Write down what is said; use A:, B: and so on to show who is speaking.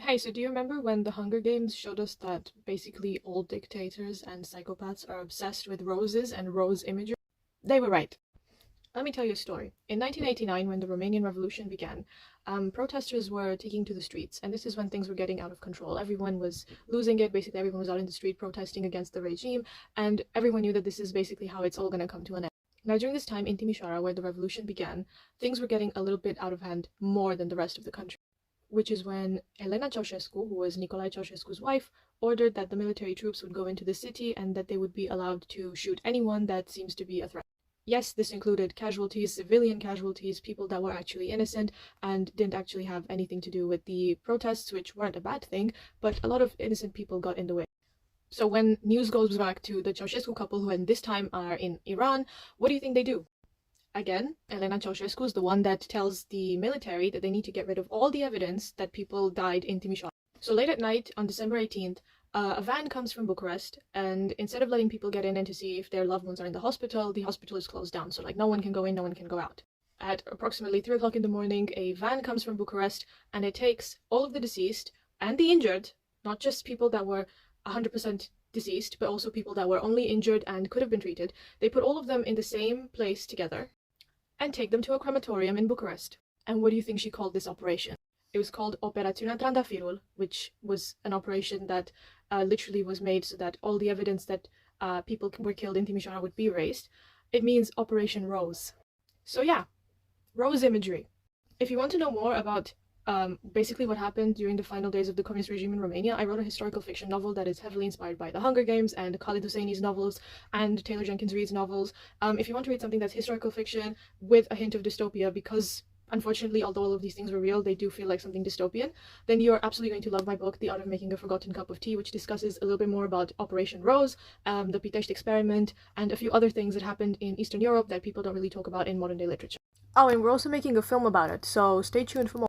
A: Hey, so do you remember when the Hunger Games showed us that basically all dictators and psychopaths are obsessed with roses and rose imagery? They were right. Let me tell you a story. In 1989, when the Romanian Revolution began, protesters were taking to the streets, and this is when things were getting out of control. Everyone was losing it. Basically, everyone was out in the street protesting against the regime, and everyone knew that this is basically how it's all going to come to an end. Now, during this time in Timișoara, where the revolution began, things were getting a little bit out of hand more than the rest of the country, which is when Elena Ceausescu, who was Nicolae Ceausescu's wife, ordered that the military troops would go into the city and that they would be allowed to shoot anyone that seems to be a threat. Yes, this included casualties, civilian casualties, people that were actually innocent and didn't actually have anything to do with the protests, which weren't a bad thing, but a lot of innocent people got in the way. So when news goes back to the Ceausescu couple, who in this time are in Iran, what do you think they do? Again, Elena Ceausescu is the one that tells the military that they need to get rid of all the evidence that people died in Timișoara. So late at night on December 18th, a van comes from Bucharest, and instead of letting people get in and to see if their loved ones are in the hospital is closed down. So, like, no one can go in, no one can go out. At approximately 3 o'clock in the morning, a van comes from Bucharest, and it takes all of the deceased and the injured, not just people that were 100% deceased, but also people that were only injured and could have been treated. They put all of them in the same place together and take them to a crematorium in Bucharest. And what do you think she called this operation? It was called Operațiunea Trandafirul, which was an operation that literally was made so that all the evidence that people were killed in Timișoara would be erased. It means Operation Rose. So yeah, rose imagery. If you want to know more about basically what happened during the final days of the communist regime in Romania, I wrote a historical fiction novel that is heavily inspired by The Hunger Games and Khalid Hosseini's novels and Taylor Jenkins Reid's novels. If you want to read something that's historical fiction with a hint of dystopia, because unfortunately, although all of these things were real, they do feel like something dystopian, then you're absolutely going to love my book, The Art of Making a Forgotten Cup of Tea, which discusses a little bit more about Operation Rose, the Pitești experiment, and a few other things that happened in Eastern Europe that people don't really talk about in modern day literature. Oh, and we're also making a film about it, so stay tuned for more.